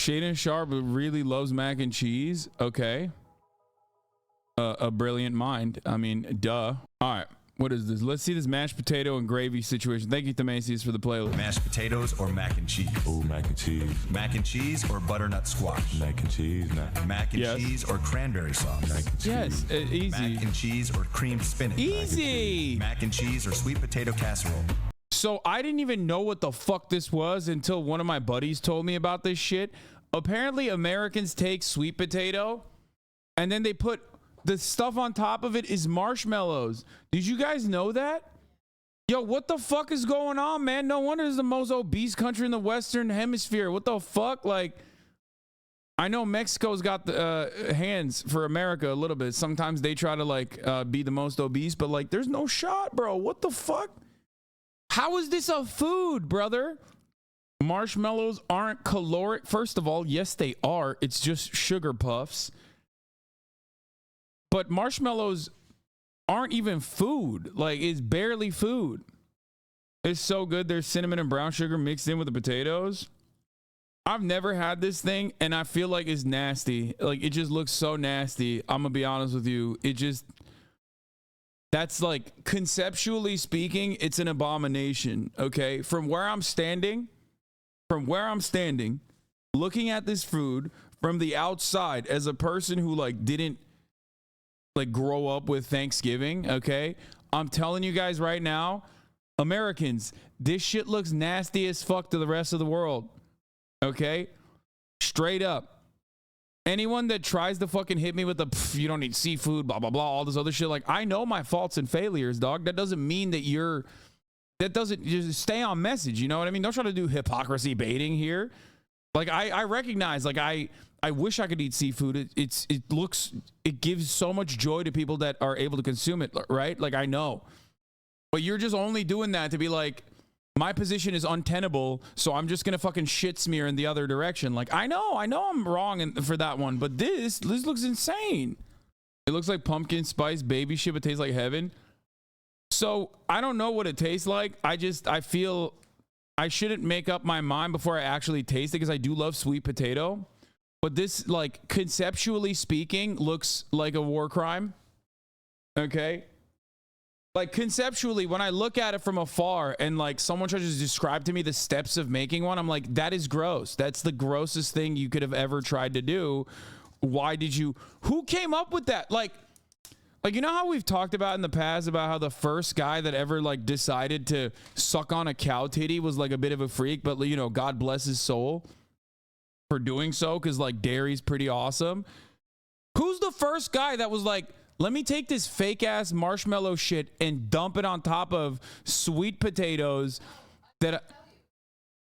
Shaden Sharp really loves mac and cheese. Okay. A brilliant mind. I mean, duh. All right. What is this? Let's see this mashed potato and gravy situation. Thank you, Themacius, for the playlist. Mashed potatoes or mac and cheese? Oh, mac and cheese. Mac and cheese or butternut squash? Mac and cheese. Mac and cheese or cranberry sauce? Mac and cheese. Yes, easy. Mac and cheese or creamed spinach? Easy. Mac and cheese or sweet potato casserole? So I didn't even know what the fuck this was until one of my buddies told me about this shit. Apparently, Americans take sweet potato and then they put the stuff on top of it is marshmallows. Did you guys know that? Yo, what the fuck is going on, man? No wonder it's the most obese country in the Western Hemisphere. What the fuck? Like, I know Mexico's got the hands for America a little bit. Sometimes they try to like be the most obese, but like, there's no shot, bro. What the fuck? How is this a food, brother? Marshmallows aren't caloric. First of all, yes, they are. It's just sugar puffs. But marshmallows aren't even food. Like, it's barely food. It's so good. There's cinnamon and brown sugar mixed in with the potatoes. I've never had this thing, and I feel like it's nasty. Like, it just looks so nasty. I'm going to be honest with you. It just... That's like, conceptually speaking, it's an abomination, okay? From where I'm standing, looking at this food from the outside as a person who like didn't like grow up with Thanksgiving, okay? I'm telling you guys right now, Americans, this shit looks nasty as fuck to the rest of the world, okay? Straight up. Anyone that tries to fucking hit me with the you don't eat seafood, blah, blah, blah, all this other shit, like, I know my faults and failures, dog. That doesn't mean that that doesn't just stay on message, you know what I mean? Don't try to do hypocrisy baiting here. Like, I recognize, like, I wish I could eat seafood. It gives so much joy to people that are able to consume it, right? Like, I know. But you're just only doing that to be like, my position is untenable, so I'm just gonna fucking shit smear in the other direction. Like, I know I'm wrong for that one, but this looks insane. It looks like pumpkin spice baby shit, but tastes like heaven. So I don't know what it tastes like. I feel I shouldn't make up my mind before I actually taste it, because I do love sweet potato. But this, like, conceptually speaking, looks like a war crime. Okay? Like, conceptually, when I look at it from afar and like someone tries to describe to me the steps of making one, I'm like, that is gross. That's the grossest thing you could have ever tried to do. Who came up with that? Like, you know how we've talked about in the past about how the first guy that ever like decided to suck on a cow titty was like a bit of a freak, but you know, God bless his soul for doing so, because like dairy's pretty awesome. Who's the first guy that was like, let me take this fake ass marshmallow shit and dump it on top of sweet potatoes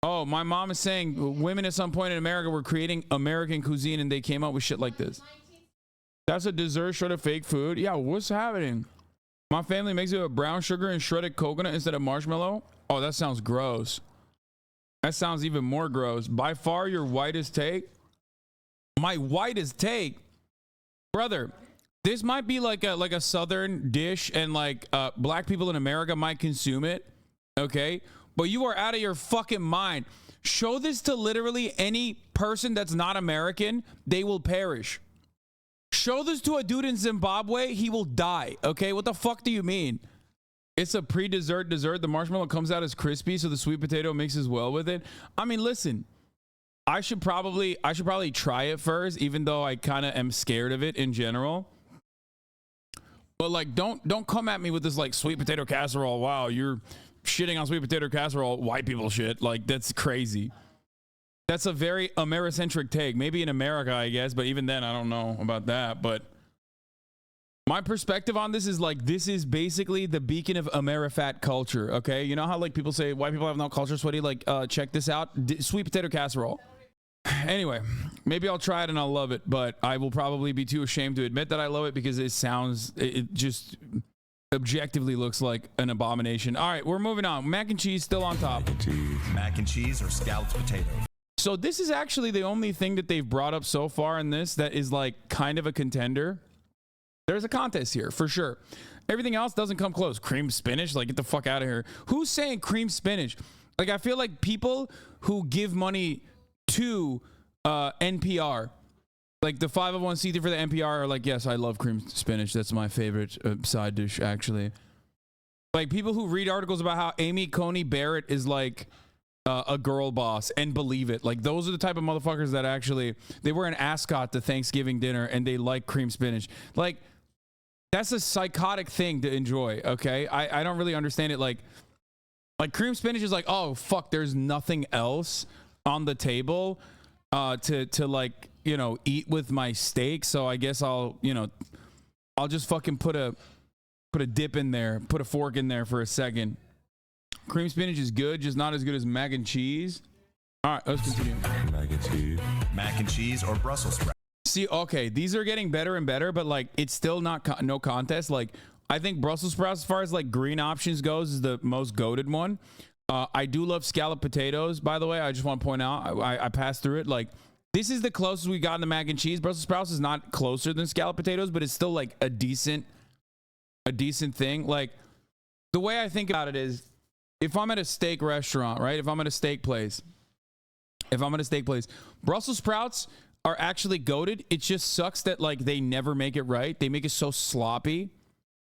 oh, my mom is saying women at some point in America were creating American cuisine and they came up with shit like this. That's a dessert short of fake food. Yeah, what's happening? My family makes it with brown sugar and shredded coconut instead of marshmallow. Oh, that sounds gross. That sounds even more gross. By far your whitest take. My whitest take? Brother, this might be like a southern dish, and like black people in America might consume it, okay? But you are out of your fucking mind. Show this to literally any person that's not American, they will perish. Show this to a dude in Zimbabwe, he will die, okay? What the fuck do you mean? It's a pre-dessert dessert. The marshmallow comes out as crispy, so the sweet potato mixes well with it. I mean, listen, I should probably try it first, even though I kind of am scared of it in general. But like, don't come at me with this like sweet potato casserole. Wow, you're shitting on sweet potato casserole, white people shit. Like, that's crazy. That's a very Americentric take. Maybe in America, I guess, but even then, I don't know about that. But my perspective on this is like, this is basically the beacon of Amerifat culture. Okay, you know how like people say white people have no culture, sweaty. Like, check this out, sweet potato casserole. Anyway, maybe I'll try it and I'll love it, but I will probably be too ashamed to admit that I love it, because it just objectively looks like an abomination. All right, we're moving on. Mac and cheese still on top. Mac and cheese or scalloped potato? So this is actually the only thing that they've brought up so far in this that is like kind of a contender. There's a contest here for sure. Everything else doesn't come close. Cream spinach, like, get the fuck out of here. Who's saying cream spinach? Like, I feel like people who give money to NPR. Like the 501c3 for the NPR are like, yes, I love cream spinach. That's my favorite side dish, actually. Like people who read articles about how Amy Coney Barrett is like a girl boss and believe it. Like those are the type of motherfuckers that actually, they wear an ascot to Thanksgiving dinner and they like cream spinach. Like that's a psychotic thing to enjoy, okay? I don't really understand it. Like cream spinach is like, oh, fuck, there's nothing else on the table to like, you know, eat with my steak. So I guess I'll just fucking put a dip in there, put a fork in there for a second. Cream spinach is good, just not as good as mac and cheese. All right, let's continue. Mac and cheese or Brussels sprouts. See, okay, these are getting better and better, but like it's still not no contest. Like I think Brussels sprouts, as far as like green options goes, is the most goated one. I do love scalloped potatoes, by the way. I just want to point out, I passed through it. Like this is the closest we got in the mac and cheese. Brussels sprouts is not closer than scalloped potatoes, but it's still like a decent thing. Like the way I think about it is, if I'm at a steak restaurant, right? If I'm at a steak place, Brussels sprouts are actually goated. It just sucks that like they never make it right. They make it so sloppy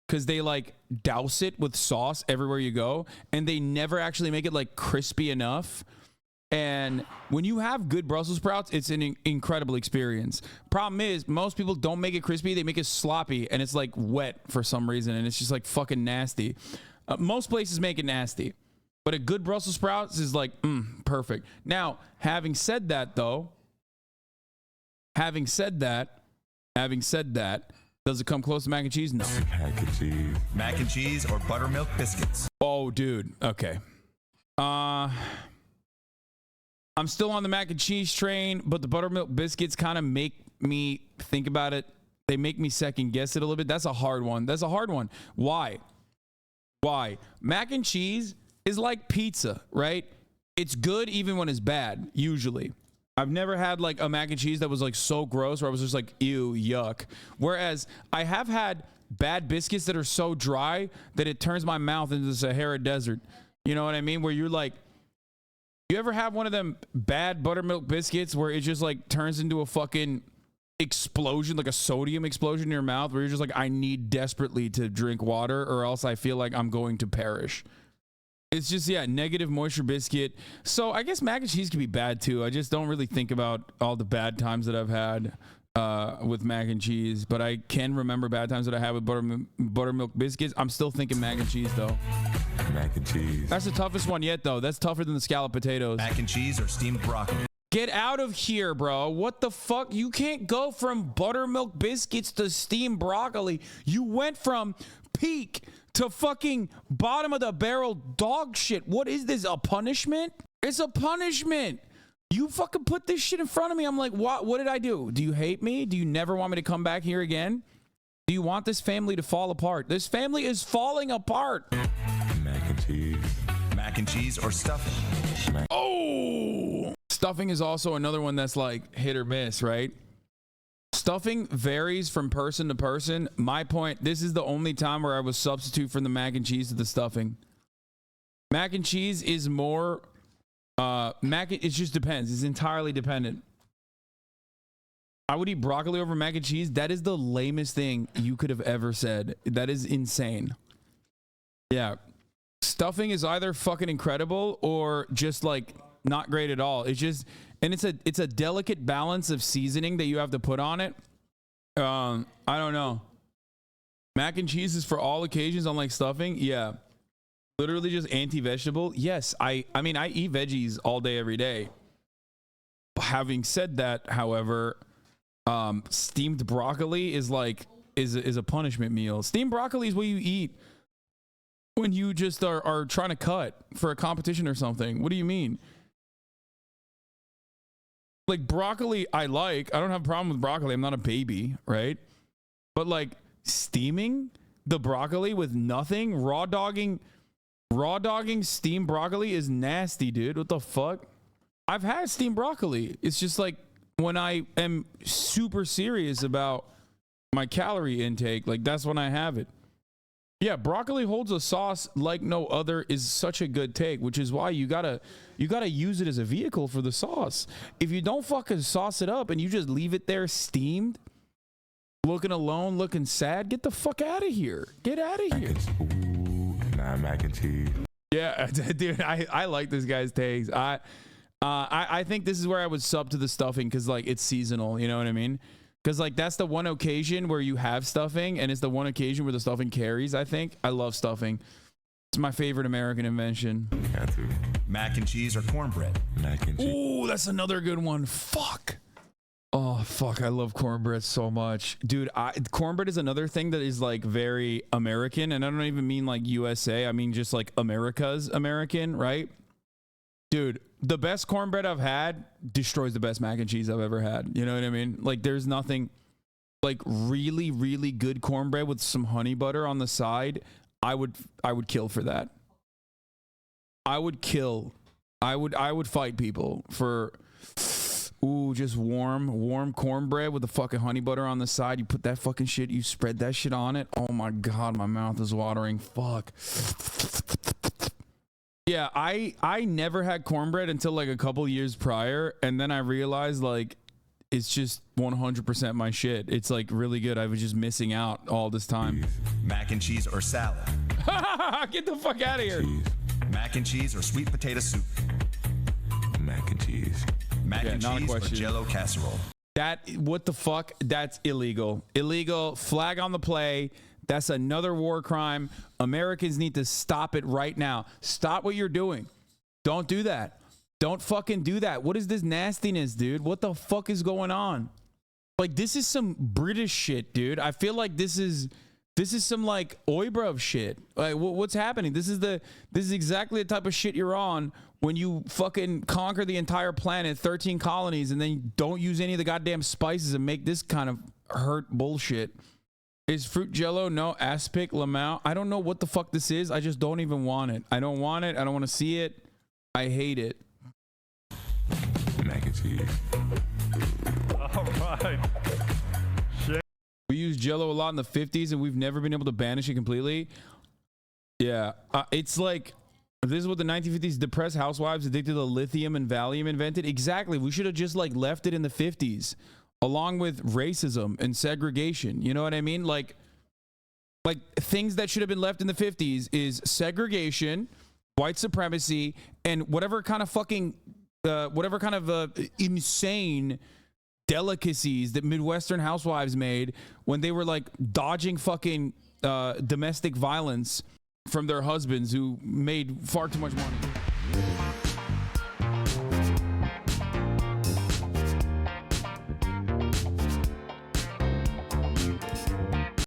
because they like douse it with sauce everywhere you go, and they never actually make it like crispy enough. And when you have good Brussels sprouts, it's an incredible experience. Problem is, most people don't make it crispy. They make it sloppy, and it's like wet for some reason, and it's just like fucking nasty. Most places make it nasty, but a good Brussels sprouts is like, perfect. Now, having said that, does it come close to mac and cheese? No. Mac and cheese or buttermilk biscuits. Oh, dude. Okay. I'm still on the mac and cheese train, but the buttermilk biscuits kind of make me think about it. They make me second guess it a little bit. That's a hard one. Why? Mac and cheese is like pizza, right? It's good even when it's bad, usually. I've never had like a mac and cheese that was like so gross where I was just like, ew, yuck. Whereas I have had bad biscuits that are so dry that it turns my mouth into the Sahara Desert. You know what I mean? Where you're like, you ever have one of them bad buttermilk biscuits where it just like turns into a fucking explosion, like a sodium explosion in your mouth, where you're just like, I need desperately to drink water or else I feel like I'm going to perish. It's just, yeah, negative moisture biscuit. So I guess mac and cheese can be bad too. I just don't really think about all the bad times that I've had with mac and cheese, but I can remember bad times that I had with buttermilk biscuits. I'm still thinking mac and cheese though. Mac and cheese. That's the toughest one yet though. That's tougher than the scalloped potatoes. Mac and cheese or steamed broccoli. Get out of here, bro. What the fuck? You can't go from buttermilk biscuits to steamed broccoli. You went from peak to fucking bottom of the barrel dog shit. What is this? A punishment? It's a punishment. You fucking put this shit in front of me. I'm like, what did I do? Do you hate me? Do you never want me to come back here again? Do you want this family to fall apart? This family is falling apart. Mac and cheese. Mac and cheese or stuffing. Oh! Stuffing is also another one that's like hit or miss, right? Stuffing varies from person to person. My point, this is the only time where I would substitute from the mac and cheese to the stuffing. Mac and cheese is more, it just depends. It's entirely dependent. I would eat broccoli over mac and cheese. That is the lamest thing you could have ever said. That is insane. Yeah. Stuffing is either fucking incredible or just like not great at all. It's just, and it's a delicate balance of seasoning that you have to put on it. I don't know. Mac and cheese is for all occasions, unlike stuffing. Yeah. Literally just anti-vegetable. Yes, I mean, I eat veggies all day, every day. Having said that, however, steamed broccoli is like, is a punishment meal. Steamed broccoli is what you eat when you just are trying to cut for a competition or something. What do you mean? Like broccoli, I don't have a problem with broccoli. I'm not a baby, right? But like steaming the broccoli with nothing, raw dogging steamed broccoli is nasty, dude. What the fuck? I've had steamed broccoli. It's just like when I am super serious about my calorie intake, like that's when I have it. Yeah, broccoli holds a sauce like no other is such a good take, which is why you gotta use it as a vehicle for the sauce. If you don't fucking sauce it up and you just leave it there steamed, looking alone, looking sad, get the fuck out of here. Get out of here. Ooh, nah, mac and cheese. Yeah, dude, I like this guy's takes. I think this is where I would sub to the stuffing because like it's seasonal. You know what I mean? Because like that's the one occasion where you have stuffing, and it's the one occasion where the stuffing carries. I think I love stuffing. It's my favorite American invention. Mac and cheese or cornbread? Mac and cheese. Ooh, that's another good one. Fuck. Oh fuck, I love cornbread so much, dude. Cornbread is another thing that is like very American, and I don't even mean like USA. I mean just like America's American, right? Dude, the best cornbread I've had destroys the best mac and cheese I've ever had. You know what I mean? Like there's nothing like really, really good cornbread with some honey butter on the side. I would kill for that. I would fight people for just warm cornbread with the fucking honey butter on the side. You put that fucking shit, you spread that shit on it. Oh my god, my mouth is watering. Fuck. Yeah, I never had cornbread until like a couple years prior, and then I realized like it's just 100% my shit. It's like really good. I was just missing out all this time. Mac and cheese or salad? Get the fuck out of here. Cheese. Mac and cheese or sweet potato soup? Mac and cheese. Mac and cheese or Jello casserole? What the fuck? That's illegal. Illegal. Flag on the play. That's another war crime. Americans need to stop it right now. Stop what you're doing. Don't do that. Don't fucking do that. What is this nastiness, dude? What the fuck is going on? Like, this is some British shit, dude. I feel like this is some like Oibrev shit. Like, what's happening? This is exactly the type of shit you're on when you fucking conquer the entire planet, 13 colonies, and then you don't use any of the goddamn spices and make this kind of hurt bullshit. Is fruit jello? No. Aspic, Lamau. I don't know what the fuck this is. I just don't even want it. I don't want it. I don't want to see it. I hate it. Mac and cheese. All right. We used jello a lot in the 50s and we've never been able to banish it completely. Yeah. It's like, this is what the 1950s depressed housewives addicted to lithium and Valium invented. Exactly. We should have just like left it in the 50s. Along with racism and segregation. You know what I mean? Like things that should have been left in the 50s is segregation, white supremacy, and whatever kind of fucking, insane delicacies that Midwestern housewives made when they were like dodging fucking domestic violence from their husbands who made far too much money.